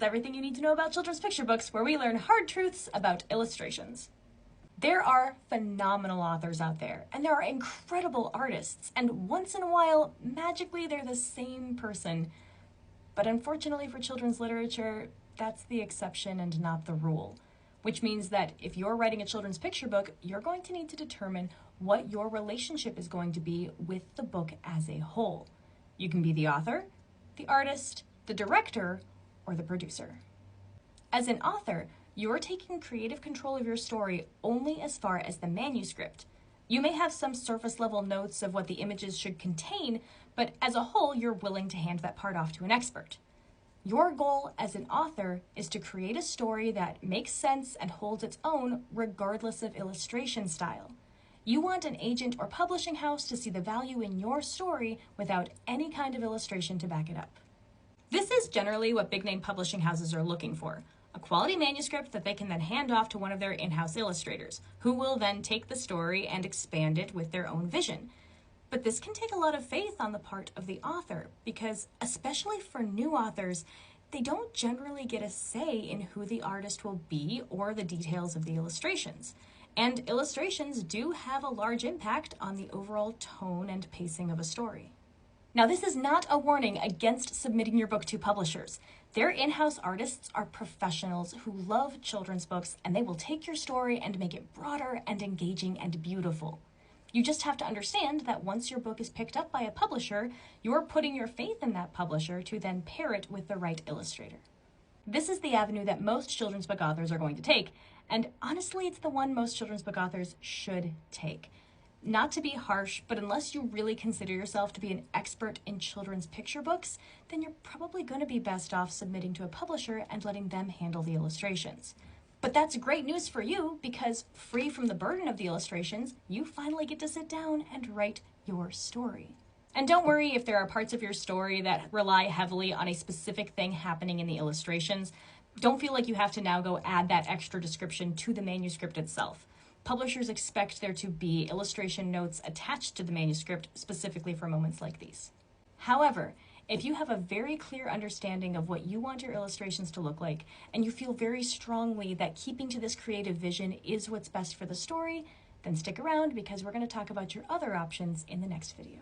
is everything you need to know about children's picture books, where we learn hard truths about illustrations. There are phenomenal authors out there, and there are incredible artists, and once in a while, magically they're the same person. But unfortunately for children's literature, that's the exception and not the rule. Which means that if you're writing a children's picture book, you're going to need to determine what your relationship is going to be with the book as a whole. You can be the author, the artist, the director, or the producer. As an author, you're taking creative control of your story only as far as the manuscript. You may have some surface level notes of what the images should contain, but as a whole, you're willing to hand that part off to an expert. Your goal as an author is to create a story that makes sense and holds its own regardless of illustration style. You want an agent or publishing house to see the value in your story without any kind of illustration to back it up. This is generally what big name publishing houses are looking for. A quality manuscript that they can then hand off to one of their in-house illustrators, who will then take the story and expand it with their own vision. But this can take a lot of faith on the part of the author, because especially for new authors, they don't generally get a say in who the artist will be or the details of the illustrations. And illustrations do have a large impact on the overall tone and pacing of a story. Now, this is not a warning against submitting your book to publishers. Their in-house artists are professionals who love children's books, and they will take your story and make it broader and engaging and beautiful. You just have to understand that once your book is picked up by a publisher, you're putting your faith in that publisher to then pair it with the right illustrator. This is the avenue that most children's book authors are going to take, and honestly, it's the one most children's book authors should take. Not to be harsh, but unless you really consider yourself to be an expert in children's picture books, then you're probably going to be best off submitting to a publisher and letting them handle the illustrations. But that's great news for you, because free from the burden of the illustrations, you finally get to sit down and write your story. And don't worry if there are parts of your story that rely heavily on a specific thing happening in the illustrations. Don't feel like you have to now go add that extra description to the manuscript itself. Publishers expect there to be illustration notes attached to the manuscript specifically for moments like these. However, if you have a very clear understanding of what you want your illustrations to look like, and you feel very strongly that keeping to this creative vision is what's best for the story, then stick around, because we're going to talk about your other options in the next video.